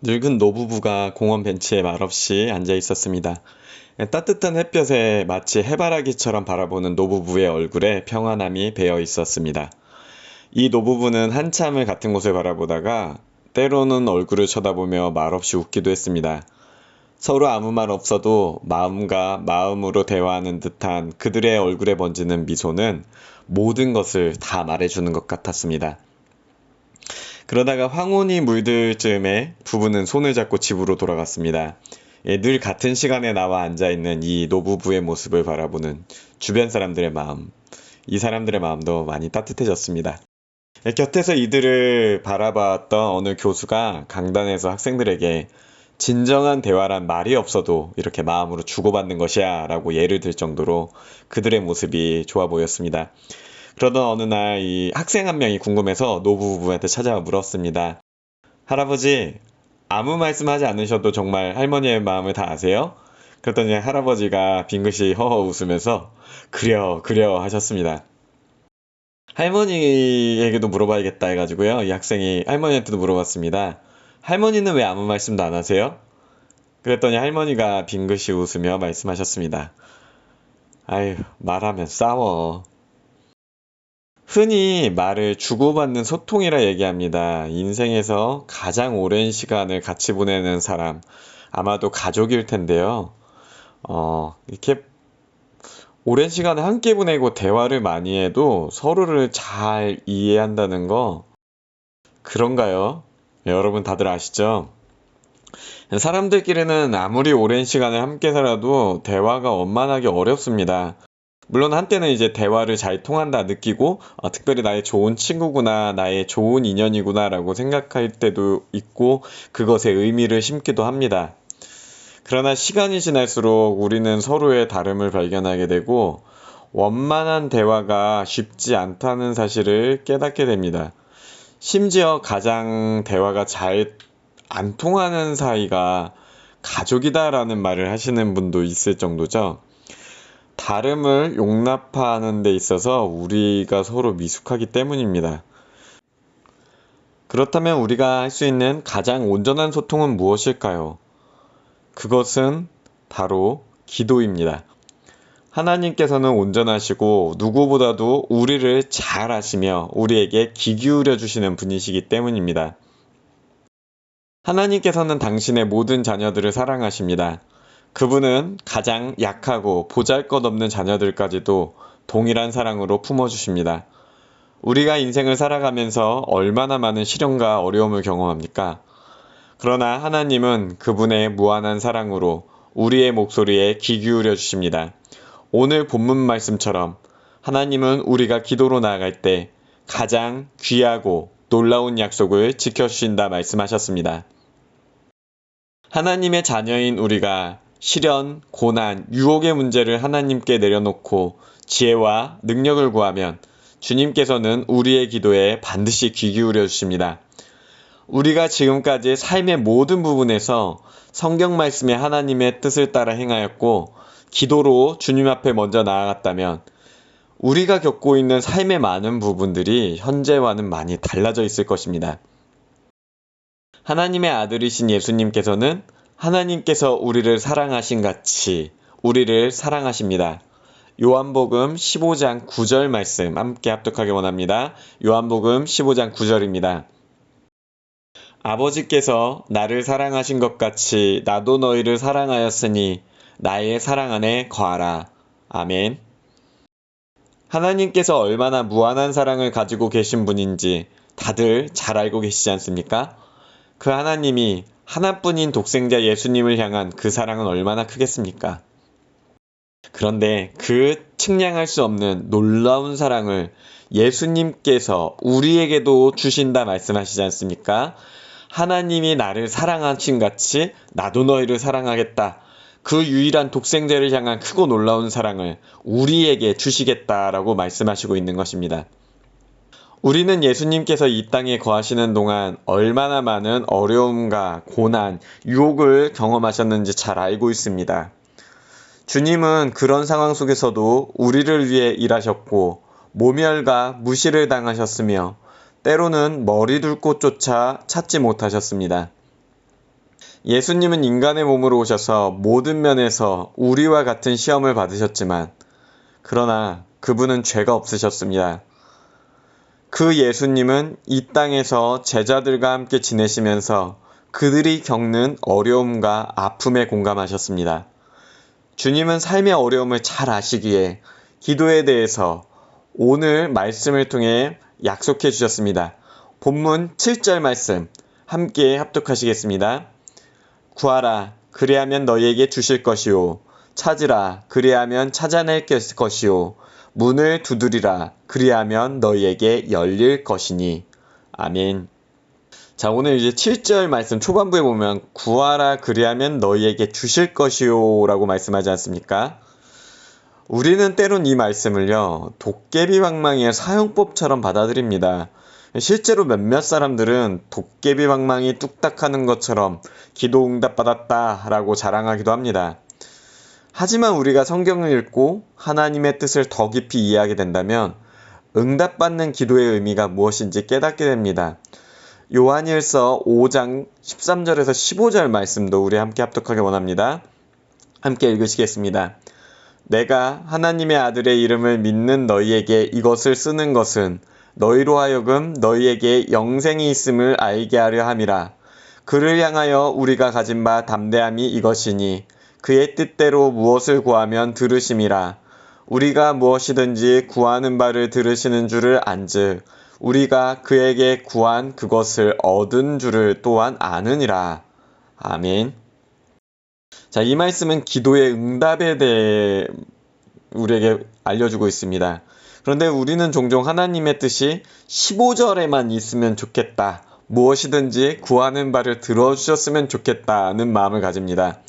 늙은 노부부가 공원 벤치에 말없이 앉아 있었습니다. 따뜻한 햇볕에 마치 해바라기처럼 바라보는 노부부의 얼굴에 평안함이 배어 있었습니다. 이 노부부는 한참을 같은 곳을 바라보다가 때로는 얼굴을 쳐다보며 말없이 웃기도 했습니다. 서로 아무 말 없어도 마음과 마음으로 대화하는 듯한 그들의 얼굴에 번지는 미소는 모든 것을 다 말해주는 것 같았습니다. 그러다가 황혼이 물들 즈음에 부부는 손을 잡고 집으로 돌아갔습니다. 늘 같은 시간에 나와 앉아있는 이 노부부의 모습을 바라보는 주변 사람들의 마음, 이 사람들의 마음도 많이 따뜻해졌습니다. 곁에서 이들을 바라봤던 어느 교수가 강단에서 학생들에게 진정한 대화란 말이 없어도 이렇게 마음으로 주고받는 것이야 라고 예를 들 정도로 그들의 모습이 좋아 보였습니다. 그러던 어느 날 이 학생 한 명이 궁금해서 노부부한테 찾아와 물었습니다. 할아버지, 아무 말씀하지 않으셔도 정말 할머니의 마음을 다 아세요? 그랬더니 할아버지가 빙긋이 허허 웃으면서 그려 그려 하셨습니다. 할머니에게도 물어봐야겠다 해가지고요. 이 학생이 할머니한테도 물어봤습니다. 할머니는 왜 아무 말씀도 안 하세요? 그랬더니 할머니가 빙긋이 웃으며 말씀하셨습니다. 아유, 말하면 싸워. 흔히 말을 주고받는 소통이라 얘기합니다. 인생에서 가장 오랜 시간을 같이 보내는 사람, 아마도 가족일 텐데요. 이렇게 오랜 시간을 함께 보내고 대화를 많이 해도 서로를 잘 이해한다는 거, 그런가요? 여러분 다들 아시죠? 사람들끼리는 아무리 오랜 시간을 함께 살아도 대화가 원만하기 어렵습니다. 물론 한때는 이제 대화를 잘 통한다 느끼고 특별히 나의 좋은 친구구나 나의 좋은 인연이구나 라고 생각할 때도 있고 그것에 의미를 심기도 합니다. 그러나 시간이 지날수록 우리는 서로의 다름을 발견하게 되고 원만한 대화가 쉽지 않다는 사실을 깨닫게 됩니다. 심지어 가장 대화가 잘 안 통하는 사이가 가족이다라는 말을 하시는 분도 있을 정도죠. 다름을 용납하는 데 있어서 우리가 서로 미숙하기 때문입니다. 그렇다면 우리가 할 수 있는 가장 온전한 소통은 무엇일까요? 그것은 바로 기도입니다. 하나님께서는 온전하시고 누구보다도 우리를 잘 아시며 우리에게 귀 기울여 주시는 분이시기 때문입니다. 하나님께서는 당신의 모든 자녀들을 사랑하십니다. 그분은 가장 약하고 보잘것없는 자녀들까지도 동일한 사랑으로 품어주십니다. 우리가 인생을 살아가면서 얼마나 많은 시련과 어려움을 경험합니까? 그러나 하나님은 그분의 무한한 사랑으로 우리의 목소리에 귀 기울여 주십니다. 오늘 본문 말씀처럼 하나님은 우리가 기도로 나아갈 때 가장 귀하고 놀라운 약속을 지켜주신다 말씀하셨습니다. 하나님의 자녀인 우리가 시련, 고난, 유혹의 문제를 하나님께 내려놓고 지혜와 능력을 구하면 주님께서는 우리의 기도에 반드시 귀 기울여 주십니다. 우리가 지금까지 삶의 모든 부분에서 성경 말씀에 하나님의 뜻을 따라 행하였고 기도로 주님 앞에 먼저 나아갔다면 우리가 겪고 있는 삶의 많은 부분들이 현재와는 많이 달라져 있을 것입니다. 하나님의 아들이신 예수님께서는 하나님께서 우리를 사랑하신 같이 우리를 사랑하십니다. 요한복음 15장 9절 말씀 함께 합독하기 원합니다. 요한복음 15장 9절입니다. 아버지께서 나를 사랑하신 것 같이 나도 너희를 사랑하였으니 나의 사랑 안에 거하라. 아멘. 하나님께서 얼마나 무한한 사랑을 가지고 계신 분인지 다들 잘 알고 계시지 않습니까? 그 하나님이 하나뿐인 독생자 예수님을 향한 그 사랑은 얼마나 크겠습니까? 그런데 그 측량할 수 없는 놀라운 사랑을 예수님께서 우리에게도 주신다 말씀하시지 않습니까? 하나님이 나를 사랑하신 같이 나도 너희를 사랑하겠다. 그 유일한 독생자를 향한 크고 놀라운 사랑을 우리에게 주시겠다라고 말씀하시고 있는 것입니다. 우리는 예수님께서 이 땅에 거하시는 동안 얼마나 많은 어려움과 고난, 유혹을 경험하셨는지 잘 알고 있습니다. 주님은 그런 상황 속에서도 우리를 위해 일하셨고 모멸과 무시를 당하셨으며 때로는 머리 둘 곳조차 찾지 못하셨습니다. 예수님은 인간의 몸으로 오셔서 모든 면에서 우리와 같은 시험을 받으셨지만, 그러나 그분은 죄가 없으셨습니다. 그 예수님은 이 땅에서 제자들과 함께 지내시면서 그들이 겪는 어려움과 아픔에 공감하셨습니다. 주님은 삶의 어려움을 잘 아시기에 기도에 대해서 오늘 말씀을 통해 약속해 주셨습니다. 본문 7절 말씀 함께 합독하시겠습니다. 구하라, 그리하면 너희에게 주실 것이요. 찾으라, 그리하면 찾아낼 것이요. 문을 두드리라, 그리하면 너희에게 열릴 것이니. 아멘. 자, 오늘 이제 7절 말씀 초반부에 보면 구하라, 그리하면 너희에게 주실 것이요 라고 말씀하지 않습니까? 우리는 때론 이 말씀을요, 도깨비 방망이의 사용법처럼 받아들입니다. 실제로 몇몇 사람들은 도깨비 방망이 뚝딱 하는 것처럼 기도 응답 받았다 라고 자랑하기도 합니다. 하지만 우리가 성경을 읽고 하나님의 뜻을 더 깊이 이해하게 된다면 응답받는 기도의 의미가 무엇인지 깨닫게 됩니다. 요한일서 5장 13절에서 15절 말씀도 우리 함께 합독하기 원합니다. 함께 읽으시겠습니다. 내가 하나님의 아들의 이름을 믿는 너희에게 이것을 쓰는 것은 너희로 하여금 너희에게 영생이 있음을 알게 하려 함이라. 그를 향하여 우리가 가진 바 담대함이 이것이니 그의 뜻대로 무엇을 구하면 들으심이라. 우리가 무엇이든지 구하는 바를 들으시는 줄을 안즉 우리가 그에게 구한 그것을 얻은 줄을 또한 아느니라. 아멘. 자, 이 말씀은 기도의 응답에 대해 우리에게 알려주고 있습니다. 그런데 우리는 종종 하나님의 뜻이 15절에만 있으면 좋겠다. 무엇이든지 구하는 바를 들어주셨으면 좋겠다는 마음을 가집니다.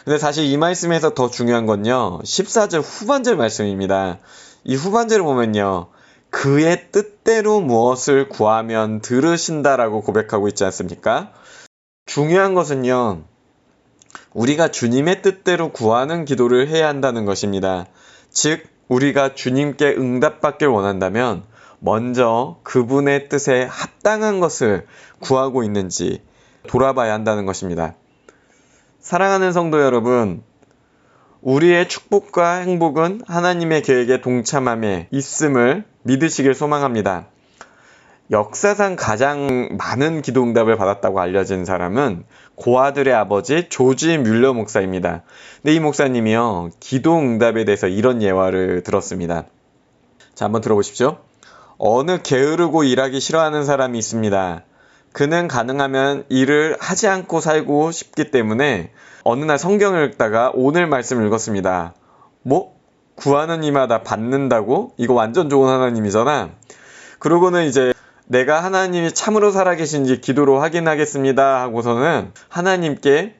근데 사실 이 말씀에서 더 중요한 건요, 14절 후반절 말씀입니다. 이 후반절을 보면요, 그의 뜻대로 무엇을 구하면 들으신다라고 고백하고 있지 않습니까? 중요한 것은요, 우리가 주님의 뜻대로 구하는 기도를 해야 한다는 것입니다. 즉, 우리가 주님께 응답받길 원한다면 먼저 그분의 뜻에 합당한 것을 구하고 있는지 돌아봐야 한다는 것입니다. 사랑하는 성도 여러분, 우리의 축복과 행복은 하나님의 계획에 동참함에 있음을 믿으시길 소망합니다. 역사상 가장 많은 기도 응답을 받았다고 알려진 사람은 고아들의 아버지 조지 뮬러 목사입니다. 근데 이 목사님이요, 기도 응답에 대해서 이런 예화를 들었습니다. 자, 한번 들어보십시오. 어느 게으르고 일하기 싫어하는 사람이 있습니다. 그는 가능하면 일을 하지 않고 살고 싶기 때문에 어느 날 성경을 읽다가 오늘 말씀을 읽었습니다. 뭐? 구하는 이마다 받는다고? 이거 완전 좋은 하나님이잖아. 그러고는 이제 내가 하나님이 참으로 살아계신지 기도로 확인하겠습니다 하고서는 하나님께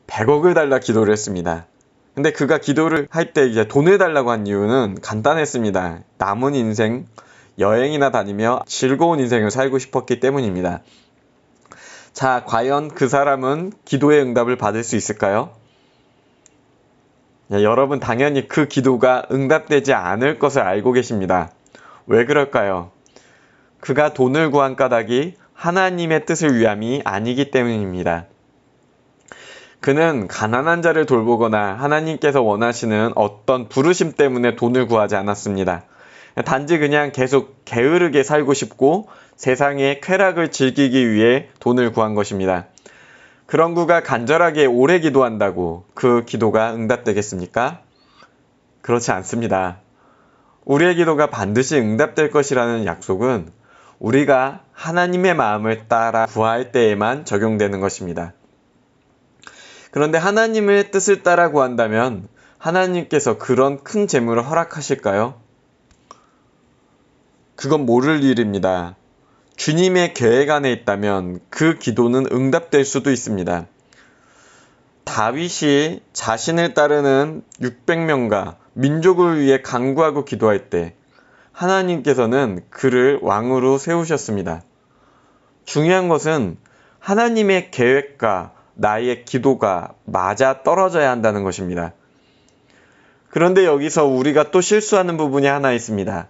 100억을 달라 기도를 했습니다. 근데 그가 기도를 할 때 이제 돈을 달라고 한 이유는 간단했습니다. 남은 인생 여행이나 다니며 즐거운 인생을 살고 싶었기 때문입니다. 자, 과연 그 사람은 기도의 응답을 받을 수 있을까요? 여러분 당연히 그 기도가 응답되지 않을 것을 알고 계십니다. 왜 그럴까요? 그가 돈을 구한 까닭이 하나님의 뜻을 위함이 아니기 때문입니다. 그는 가난한 자를 돌보거나 하나님께서 원하시는 어떤 부르심 때문에 돈을 구하지 않았습니다. 단지 그냥 계속 게으르게 살고 싶고 세상의 쾌락을 즐기기 위해 돈을 구한 것입니다. 그런 그가 간절하게 오래 기도한다고 그 기도가 응답되겠습니까? 그렇지 않습니다. 우리의 기도가 반드시 응답될 것이라는 약속은 우리가 하나님의 마음을 따라 구할 때에만 적용되는 것입니다. 그런데 하나님의 뜻을 따라 구한다면 하나님께서 그런 큰 재물을 허락하실까요? 그건 모를 일입니다. 주님의 계획 안에 있다면 그 기도는 응답될 수도 있습니다. 다윗이 자신을 따르는 600명과 민족을 위해 간구하고 기도할 때 하나님께서는 그를 왕으로 세우셨습니다. 중요한 것은 하나님의 계획과 나의 기도가 맞아 떨어져야 한다는 것입니다. 그런데 여기서 우리가 또 실수하는 부분이 하나 있습니다.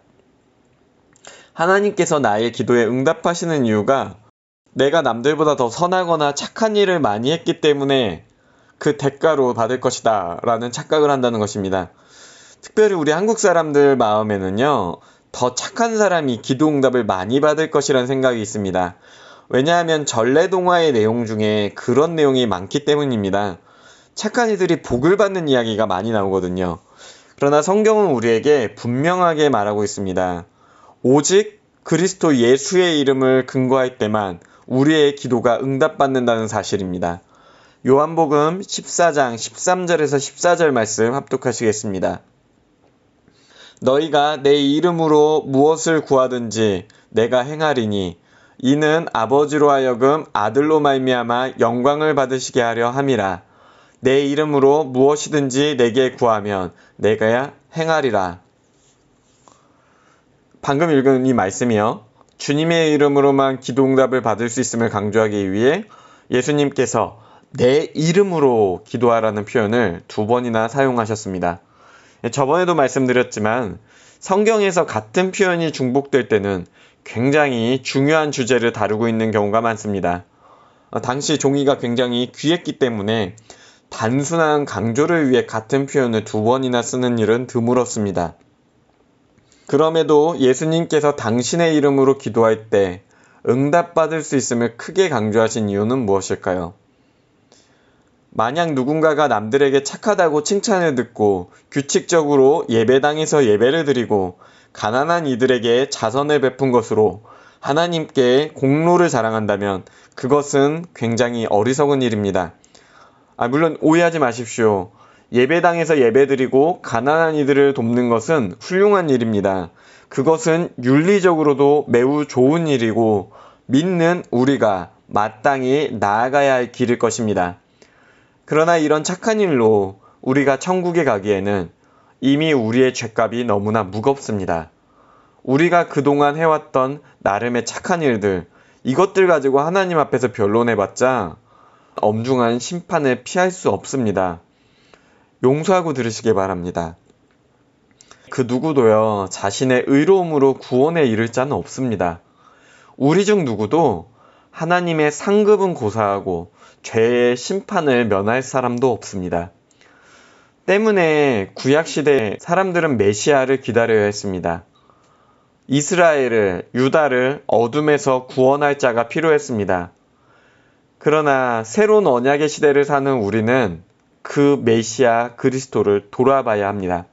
하나님께서 나의 기도에 응답하시는 이유가 내가 남들보다 더 선하거나 착한 일을 많이 했기 때문에 그 대가로 받을 것이다 라는 착각을 한다는 것입니다. 특별히 우리 한국 사람들 마음에는요, 더 착한 사람이 기도응답을 많이 받을 것이라는 생각이 있습니다. 왜냐하면 전래동화의 내용 중에 그런 내용이 많기 때문입니다. 착한 이들이 복을 받는 이야기가 많이 나오거든요. 그러나 성경은 우리에게 분명하게 말하고 있습니다. 오직 그리스도 예수의 이름을 근거할 때만 우리의 기도가 응답받는다는 사실입니다. 요한복음 14장 13절에서 14절 말씀 합독하시겠습니다. 너희가 내 이름으로 무엇을 구하든지 내가 행하리니 이는 아버지로 하여금 아들로 말미암아 영광을 받으시게 하려 함이라. 내 이름으로 무엇이든지 내게 구하면 내가 행하리라. 방금 읽은 이 말씀이요, 주님의 이름으로만 기도응답을 받을 수 있음을 강조하기 위해 예수님께서 내 이름으로 기도하라는 표현을 2번이나 사용하셨습니다. 저번에도 말씀드렸지만 성경에서 같은 표현이 중복될 때는 굉장히 중요한 주제를 다루고 있는 경우가 많습니다. 당시 종이가 굉장히 귀했기 때문에 단순한 강조를 위해 같은 표현을 2번이나 쓰는 일은 드물었습니다. 그럼에도 예수님께서 당신의 이름으로 기도할 때 응답받을 수 있음을 크게 강조하신 이유는 무엇일까요? 만약 누군가가 남들에게 착하다고 칭찬을 듣고 규칙적으로 예배당에서 예배를 드리고 가난한 이들에게 자선을 베푼 것으로 하나님께 공로를 자랑한다면 그것은 굉장히 어리석은 일입니다. 물론 오해하지 마십시오. 예배당에서 예배드리고 가난한 이들을 돕는 것은 훌륭한 일입니다. 그것은 윤리적으로도 매우 좋은 일이고 믿는 우리가 마땅히 나아가야 할 길일 것입니다. 그러나 이런 착한 일로 우리가 천국에 가기에는 이미 우리의 죄값이 너무나 무겁습니다. 우리가 그동안 해왔던 나름의 착한 일들, 이것들 가지고 하나님 앞에서 변론해봤자 엄중한 심판을 피할 수 없습니다. 용서하고 들으시기 바랍니다. 그 누구도요, 자신의 의로움으로 구원에 이를 자는 없습니다. 우리 중 누구도 하나님의 상급은 고사하고 죄의 심판을 면할 사람도 없습니다. 때문에 구약시대 사람들은 메시아를 기다려야 했습니다. 이스라엘을, 유다를 어둠에서 구원할 자가 필요했습니다. 그러나 새로운 언약의 시대를 사는 우리는 그 메시아 그리스도를 돌아봐야 합니다.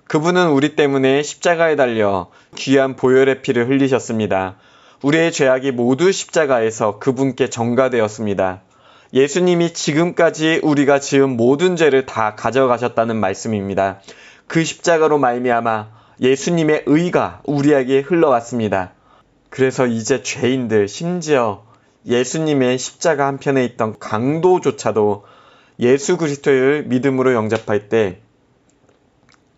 그분은 우리 때문에 십자가에 달려 귀한 보혈의 피를 흘리셨습니다. 우리의 죄악이 모두 십자가에서 그분께 전가되었습니다. 예수님이 지금까지 우리가 지은 모든 죄를 다 가져가셨다는 말씀입니다. 그 십자가로 말미암아 예수님의 의가 우리에게 흘러왔습니다. 그래서 이제 죄인들, 심지어 예수님의 십자가 한편에 있던 강도조차도 예수 그리스도를 믿음으로 영접할 때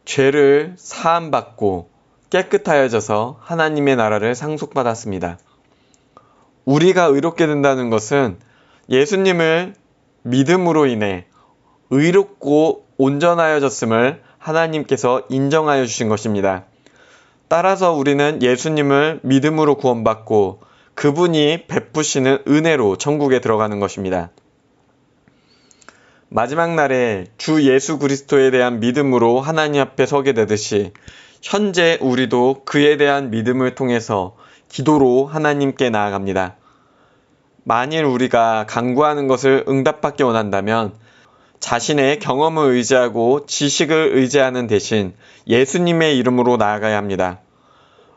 죄를 사함받고 깨끗하여져서 하나님의 나라를 상속받았습니다. 우리가 의롭게 된다는 것은 예수님을 믿음으로 인해 의롭고 온전하여졌음을 하나님께서 인정하여 주신 것입니다. 따라서 우리는 예수님을 믿음으로 구원받고 그분이 베푸시는 은혜로 천국에 들어가는 것입니다. 마지막 날에 주 예수 그리스도에 대한 믿음으로 하나님 앞에 서게 되듯이 현재 우리도 그에 대한 믿음을 통해서 기도로 하나님께 나아갑니다. 만일 우리가 간구하는 것을 응답받기 원한다면 자신의 경험을 의지하고 지식을 의지하는 대신 예수님의 이름으로 나아가야 합니다.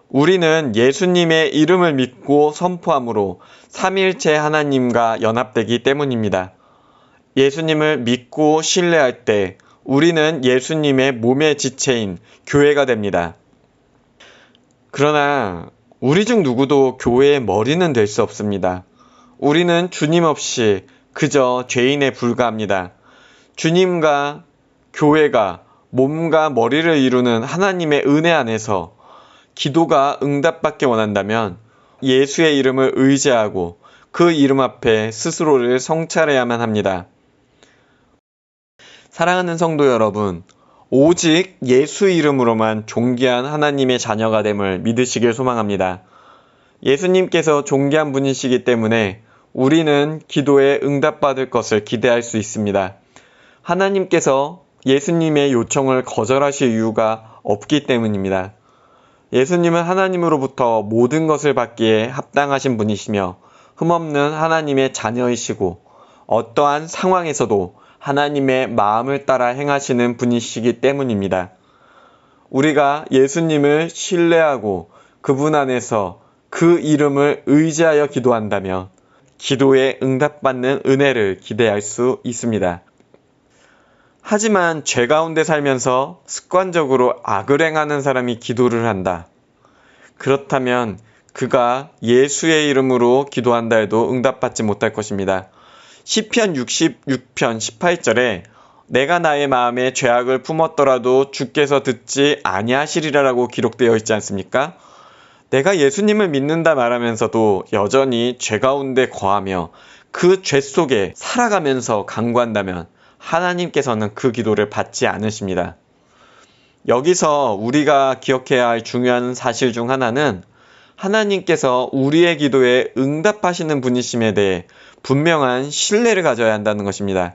우리는 예수님의 이름을 믿고 선포함으로 삼위일체 하나님과 연합되기 때문입니다. 예수님을 믿고 신뢰할 때 우리는 예수님의 몸의 지체인 교회가 됩니다. 그러나 우리 중 누구도 교회의 머리는 될 수 없습니다. 우리는 주님 없이 그저 죄인에 불과합니다. 주님과 교회가 몸과 머리를 이루는 하나님의 은혜 안에서 기도가 응답받기 원한다면 예수의 이름을 의지하고 그 이름 앞에 스스로를 성찰해야만 합니다. 사랑하는 성도 여러분, 오직 예수 이름으로만 존귀한 하나님의 자녀가 됨을 믿으시길 소망합니다. 예수님께서 존귀한 분이시기 때문에 우리는 기도에 응답받을 것을 기대할 수 있습니다. 하나님께서 예수님의 요청을 거절하실 이유가 없기 때문입니다. 예수님은 하나님으로부터 모든 것을 받기에 합당하신 분이시며 흠없는 하나님의 자녀이시고 어떠한 상황에서도 하나님의 마음을 따라 행하시는 분이시기 때문입니다. 우리가 예수님을 신뢰하고 그분 안에서 그 이름을 의지하여 기도한다면 기도에 응답받는 은혜를 기대할 수 있습니다. 하지만 죄 가운데 살면서 습관적으로 악을 행하는 사람이 기도를 한다. 그렇다면 그가 예수의 이름으로 기도한다 해도 응답받지 못할 것입니다. 시편 66편 18절에 내가 나의 마음에 죄악을 품었더라도 주께서 듣지 아니하시리라라고 기록되어 있지 않습니까? 내가 예수님을 믿는다 말하면서도 여전히 죄 가운데 거하며 그 죄 속에 살아가면서 간구한다면 하나님께서는 그 기도를 받지 않으십니다. 여기서 우리가 기억해야 할 중요한 사실 중 하나는 하나님께서 우리의 기도에 응답하시는 분이심에 대해 분명한 신뢰를 가져야 한다는 것입니다.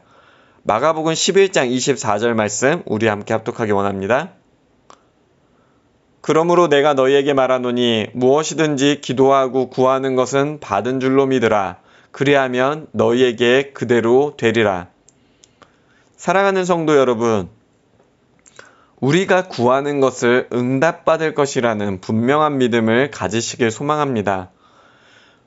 마가복음 11장 24절 말씀 우리 함께 합독하기 원합니다. 그러므로 내가 너희에게 말하노니 무엇이든지 기도하고 구하는 것은 받은 줄로 믿으라. 그리하면 너희에게 그대로 되리라. 사랑하는 성도 여러분, 우리가 구하는 것을 응답받을 것이라는 분명한 믿음을 가지시길 소망합니다.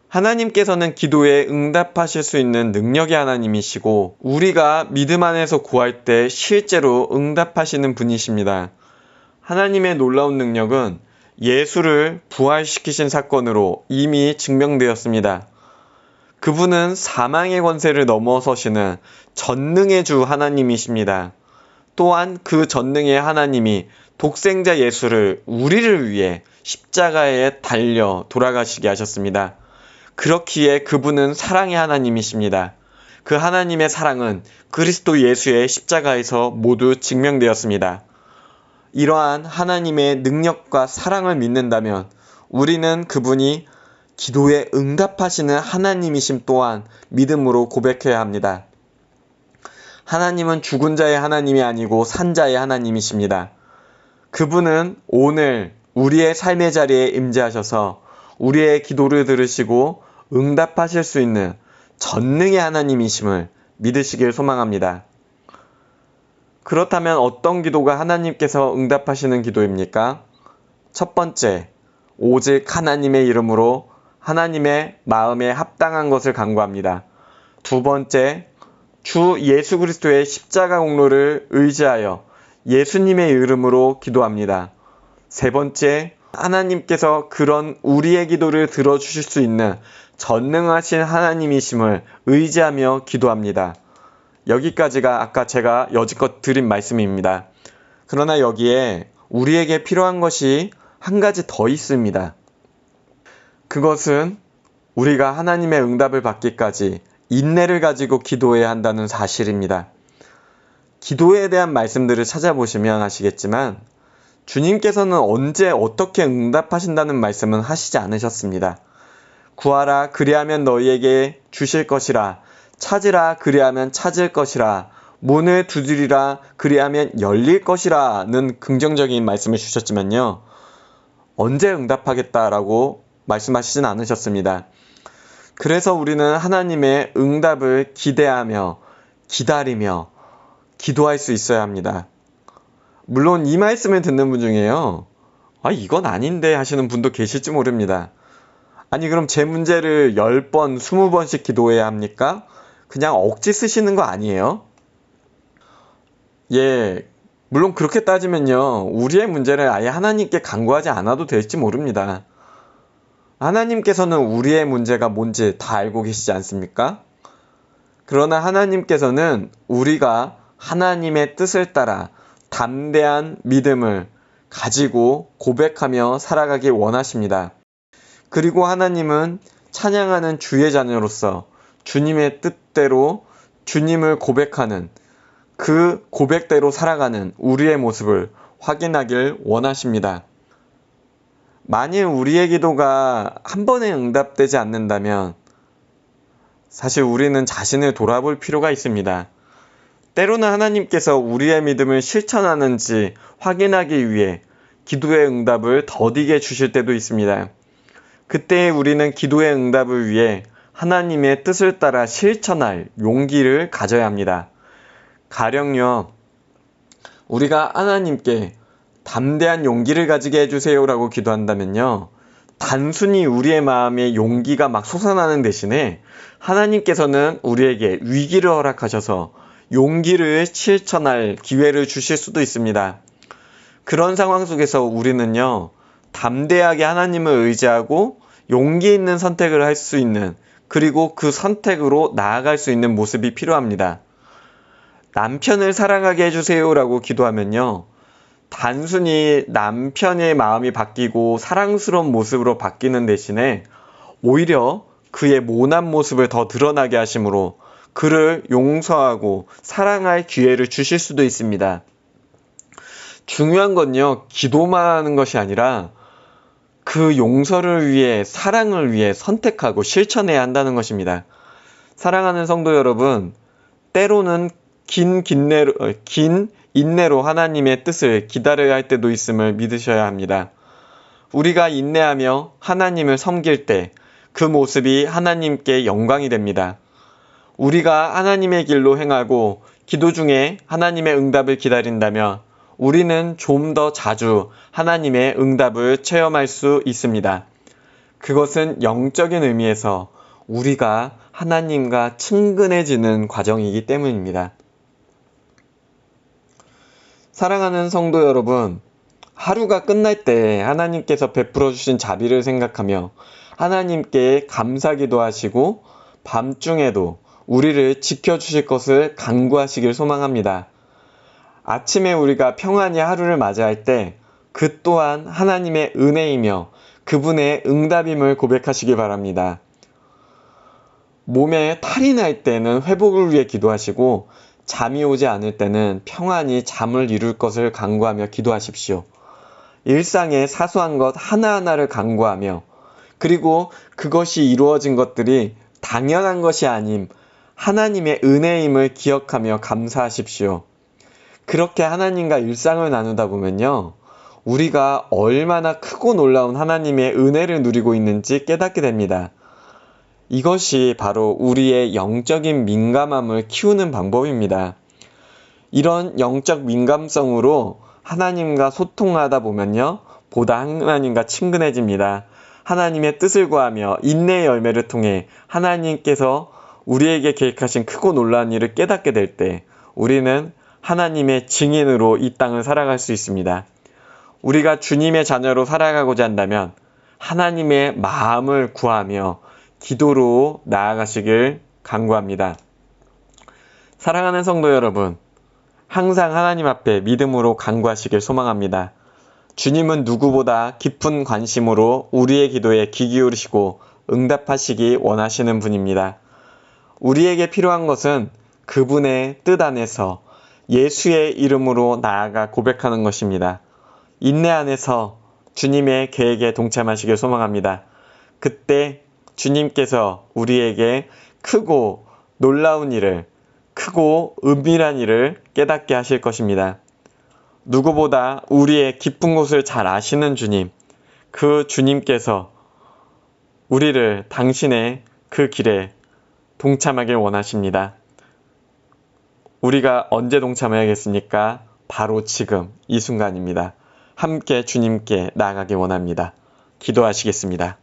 하나님께서는 기도에 응답하실 수 있는 능력의 하나님이시고 우리가 믿음 안에서 구할 때 실제로 응답하시는 분이십니다. 하나님의 놀라운 능력은 예수를 부활시키신 사건으로 이미 증명되었습니다. 그분은 사망의 권세를 넘어서시는 전능의 주 하나님이십니다. 또한 그 전능의 하나님이 독생자 예수를 우리를 위해 십자가에 달려 돌아가시게 하셨습니다. 그렇기에 그분은 사랑의 하나님이십니다. 그 하나님의 사랑은 그리스도 예수의 십자가에서 모두 증명되었습니다. 이러한 하나님의 능력과 사랑을 믿는다면 우리는 그분이 기도에 응답하시는 하나님이심 또한 믿음으로 고백해야 합니다. 하나님은 죽은 자의 하나님이 아니고 산 자의 하나님이십니다. 그분은 오늘 우리의 삶의 자리에 임재하셔서 우리의 기도를 들으시고 응답하실 수 있는 전능의 하나님이심을 믿으시길 소망합니다. 그렇다면 어떤 기도가 하나님께서 응답하시는 기도입니까? 첫 번째, 오직 하나님의 이름으로 하나님의 마음에 합당한 것을 간구합니다. 두 번째, 주 예수 그리스도의 십자가 공로를 의지하여 예수님의 이름으로 기도합니다. 세 번째, 하나님께서 그런 우리의 기도를 들어주실 수 있는 전능하신 하나님이심을 의지하며 기도합니다. 여기까지가 아까 제가 여지껏 드린 말씀입니다. 그러나 여기에 우리에게 필요한 것이 한 가지 더 있습니다. 그것은 우리가 하나님의 응답을 받기까지 인내를 가지고 기도해야 한다는 사실입니다. 기도에 대한 말씀들을 찾아보시면 아시겠지만 주님께서는 언제 어떻게 응답하신다는 말씀은 하시지 않으셨습니다. 구하라 그리하면 너희에게 주실 것이라 찾으라 그리하면 찾을 것이라 문을 두드리라 그리하면 열릴 것이라는 긍정적인 말씀을 주셨지만요. 언제 응답하겠다라고 말씀하시진 않으셨습니다. 그래서 우리는 하나님의 응답을 기대하며 기다리며 기도할 수 있어야 합니다. 물론 이 말씀을 듣는 분 중에요. 이건 아닌데 하시는 분도 계실지 모릅니다. 아니 그럼 제 문제를 10번, 20번씩 기도해야 합니까? 그냥 억지 쓰시는 거 아니에요? 예, 물론 그렇게 따지면요. 우리의 문제를 아예 하나님께 간구하지 않아도 될지 모릅니다. 하나님께서는 우리의 문제가 뭔지 다 알고 계시지 않습니까? 그러나 하나님께서는 우리가 하나님의 뜻을 따라 담대한 믿음을 가지고 고백하며 살아가길 원하십니다. 그리고 하나님은 찬양하는 주의 자녀로서 주님의 뜻대로 주님을 고백하는 그 고백대로 살아가는 우리의 모습을 확인하길 원하십니다. 만일 우리의 기도가 한 번에 응답되지 않는다면 사실 우리는 자신을 돌아볼 필요가 있습니다. 때로는 하나님께서 우리의 믿음을 실천하는지 확인하기 위해 기도의 응답을 더디게 주실 때도 있습니다. 그때 우리는 기도의 응답을 위해 하나님의 뜻을 따라 실천할 용기를 가져야 합니다. 가령요, 우리가 하나님께 담대한 용기를 가지게 해주세요라고 기도한다면요, 단순히 우리의 마음에 용기가 막 솟아나는 대신에 하나님께서는 우리에게 위기를 허락하셔서 용기를 실천할 기회를 주실 수도 있습니다. 그런 상황 속에서 우리는요, 담대하게 하나님을 의지하고 용기 있는 선택을 할 수 있는, 그리고 그 선택으로 나아갈 수 있는 모습이 필요합니다. 남편을 사랑하게 해주세요라고 기도하면요, 단순히 남편의 마음이 바뀌고 사랑스러운 모습으로 바뀌는 대신에 오히려 그의 모난 모습을 더 드러나게 하심으로 그를 용서하고 사랑할 기회를 주실 수도 있습니다. 중요한 건요, 기도만 하는 것이 아니라 그 용서를 위해, 사랑을 위해 선택하고 실천해야 한다는 것입니다. 사랑하는 성도 여러분, 때로는 긴 인내로 하나님의 뜻을 기다려야 할 때도 있음을 믿으셔야 합니다. 우리가 인내하며 하나님을 섬길 때 그 모습이 하나님께 영광이 됩니다. 우리가 하나님의 길로 행하고 기도 중에 하나님의 응답을 기다린다면 우리는 좀 더 자주 하나님의 응답을 체험할 수 있습니다. 그것은 영적인 의미에서 우리가 하나님과 친근해지는 과정이기 때문입니다. 사랑하는 성도 여러분, 하루가 끝날 때 하나님께서 베풀어 주신 자비를 생각하며 하나님께 감사기도 하시고 밤중에도 우리를 지켜주실 것을 간구하시길 소망합니다. 아침에 우리가 평안히 하루를 맞이할 때 그 또한 하나님의 은혜이며 그분의 응답임을 고백하시기 바랍니다. 몸에 탈이 날 때는 회복을 위해 기도하시고 잠이 오지 않을 때는 평안히 잠을 이룰 것을 간구하며 기도하십시오. 일상의 사소한 것 하나하나를 간구하며, 그리고 그것이 이루어진 것들이 당연한 것이 아님 하나님의 은혜임을 기억하며 감사하십시오. 그렇게 하나님과 일상을 나누다 보면요, 우리가 얼마나 크고 놀라운 하나님의 은혜를 누리고 있는지 깨닫게 됩니다. 이것이 바로 우리의 영적인 민감함을 키우는 방법입니다. 이런 영적 민감성으로 하나님과 소통하다 보면요, 보다 하나님과 친근해집니다. 하나님의 뜻을 구하며 인내의 열매를 통해 하나님께서 우리에게 계획하신 크고 놀라운 일을 깨닫게 될 때 우리는 하나님의 증인으로 이 땅을 살아갈 수 있습니다. 우리가 주님의 자녀로 살아가고자 한다면 하나님의 마음을 구하며 기도로 나아가시길 간구합니다. 사랑하는 성도 여러분, 항상 하나님 앞에 믿음으로 간구하시길 소망합니다. 주님은 누구보다 깊은 관심으로 우리의 기도에 귀 기울이시고 응답하시기 원하시는 분입니다. 우리에게 필요한 것은 그분의 뜻 안에서 예수의 이름으로 나아가 고백하는 것입니다. 인내 안에서 주님의 계획에 동참하시길 소망합니다. 그때 주님께서 우리에게 크고 놀라운 일을, 크고 은밀한 일을 깨닫게 하실 것입니다. 누구보다 우리의 깊은 곳을 잘 아시는 주님, 그 주님께서 우리를 당신의 그 길에 동참하길 원하십니다. 우리가 언제 동참해야겠습니까? 바로 지금 이 순간입니다. 함께 주님께 나아가길 원합니다. 기도하시겠습니다.